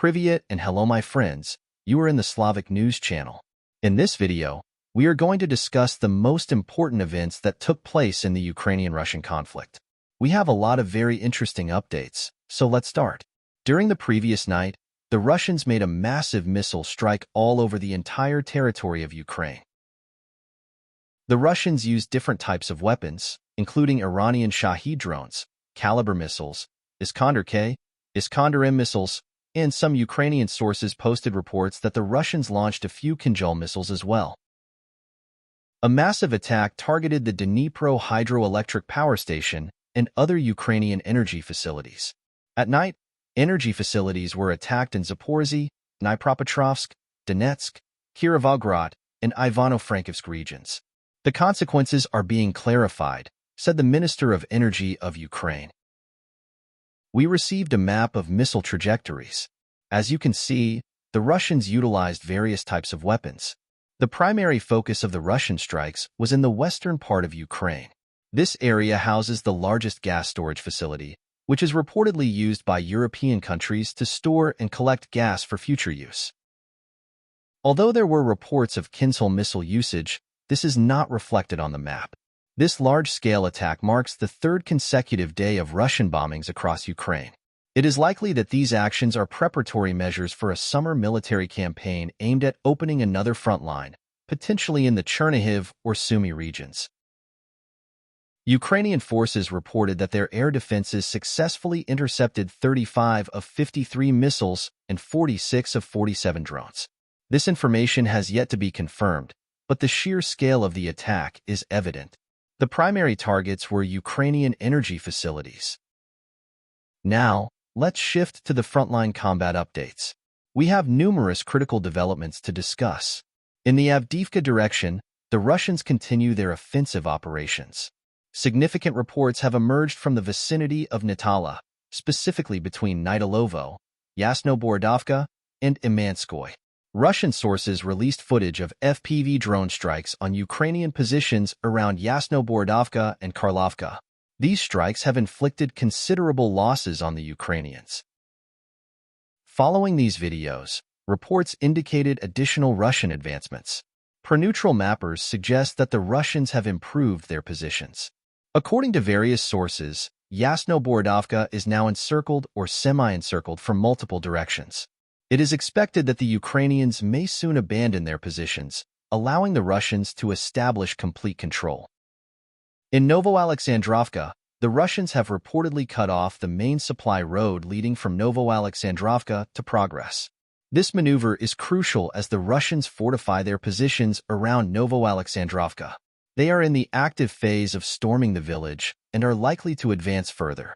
Privyet and hello my friends, you are in the Slavic News Channel. In this video, we are going to discuss the most important events that took place in the Ukrainian-Russian conflict. We have a lot of very interesting updates, so let's start. During the previous night, the Russians made a massive missile strike all over the entire territory of Ukraine. The Russians used different types of weapons, including Iranian Shahed drones, Caliber missiles, Iskander-K, Iskander-M missiles, and some Ukrainian sources posted reports that the Russians launched a few Kinjal missiles as well. A massive attack targeted the Dnipro hydroelectric power station and other Ukrainian energy facilities. At night, energy facilities were attacked in Zaporizhzhia, Dnipropetrovsk, Donetsk, Kirovograd, and Ivano-Frankivsk regions. The consequences are being clarified, said the Minister of Energy of Ukraine. We received a map of missile trajectories. As you can see, the Russians utilized various types of weapons. The primary focus of the Russian strikes was in the western part of Ukraine. This area houses the largest gas storage facility, which is reportedly used by European countries to store and collect gas for future use. Although there were reports of Kinjal missile usage, this is not reflected on the map. This large-scale attack marks the third consecutive day of Russian bombings across Ukraine. It is likely that these actions are preparatory measures for a summer military campaign aimed at opening another front line, potentially in the Chernihiv or Sumy regions. Ukrainian forces reported that their air defenses successfully intercepted 35 of 53 missiles and 46 of 47 drones. This information has yet to be confirmed, but the sheer scale of the attack is evident. The primary targets were Ukrainian energy facilities. Now, let's shift to the frontline combat updates. We have numerous critical developments to discuss. In the Avdiivka direction, the Russians continue their offensive operations. Significant reports have emerged from the vicinity of Natala, specifically between Nydalovo, Yasnobordovka, and Imanskoye. Russian sources released footage of FPV drone strikes on Ukrainian positions around Yasnobordovka and Karlovka. These strikes have inflicted considerable losses on the Ukrainians. Following these videos, reports indicated additional Russian advancements. Per-neutral mappers suggest that the Russians have improved their positions. According to various sources, Yasnobordovka is now encircled or semi-encircled from multiple directions. It is expected that the Ukrainians may soon abandon their positions, allowing the Russians to establish complete control. In Novoalexandrovka, the Russians have reportedly cut off the main supply road leading from Novoalexandrovka to Progress. This maneuver is crucial as the Russians fortify their positions around Novoalexandrovka. They are in the active phase of storming the village and are likely to advance further.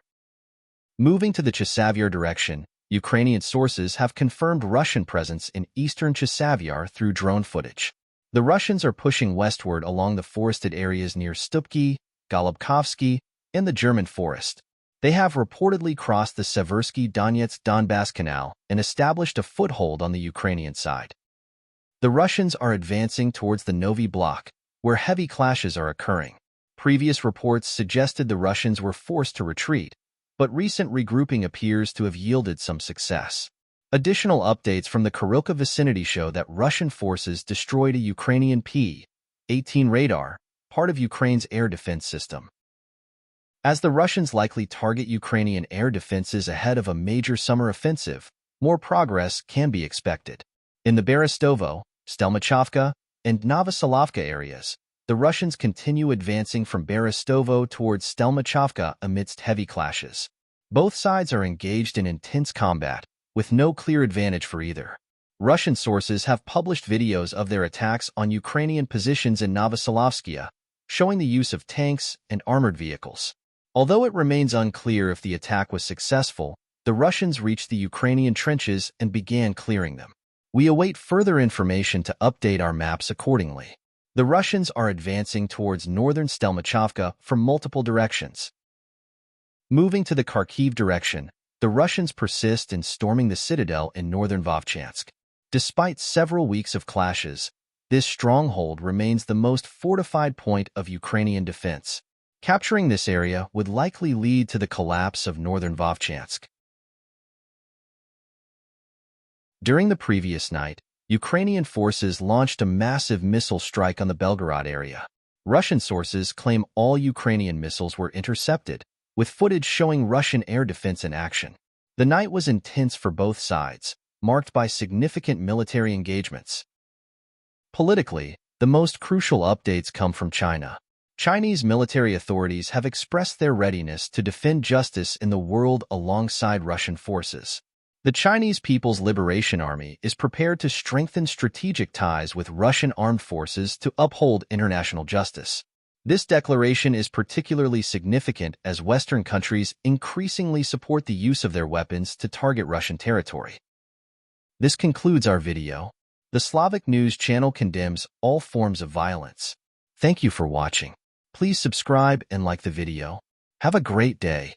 Moving to the Chasivyar direction, Ukrainian sources have confirmed Russian presence in eastern Chasivyar through drone footage. The Russians are pushing westward along the forested areas near Stupki, Golubkovsky, and the German forest. They have reportedly crossed the Seversky-Donetsk-Donbass Canal and established a foothold on the Ukrainian side. The Russians are advancing towards the Novi Block, where heavy clashes are occurring. Previous reports suggested the Russians were forced to retreat, but recent regrouping appears to have yielded some success. Additional updates from the Kurilka vicinity show that Russian forces destroyed a Ukrainian P-18 radar, part of Ukraine's air defense system. As the Russians likely target Ukrainian air defenses ahead of a major summer offensive, more progress can be expected. In the Berestovo, Stelmachovka, and Novosolovka areas, the Russians continue advancing from Berestovo towards Stelmachovka amidst heavy clashes. Both sides are engaged in intense combat, with no clear advantage for either. Russian sources have published videos of their attacks on Ukrainian positions in Novosolovskaya, showing the use of tanks and armored vehicles. Although it remains unclear if the attack was successful, the Russians reached the Ukrainian trenches and began clearing them. We await further information to update our maps accordingly. The Russians are advancing towards northern Stelmachovka from multiple directions. Moving to the Kharkiv direction, the Russians persist in storming the citadel in northern Vovchansk. Despite several weeks of clashes, this stronghold remains the most fortified point of Ukrainian defense. Capturing this area would likely lead to the collapse of northern Vovchansk. During the previous night, Ukrainian forces launched a massive missile strike on the Belgorod area. Russian sources claim all Ukrainian missiles were intercepted, with footage showing Russian air defense in action. The night was intense for both sides, marked by significant military engagements. Politically, the most crucial updates come from China. Chinese military authorities have expressed their readiness to defend justice in the world alongside Russian forces. The Chinese People's Liberation Army is prepared to strengthen strategic ties with Russian armed forces to uphold international justice. This declaration is particularly significant as Western countries increasingly support the use of their weapons to target Russian territory. This concludes our video. The Slavic News Channel condemns all forms of violence. Thank you for watching. Please subscribe and like the video. Have a great day.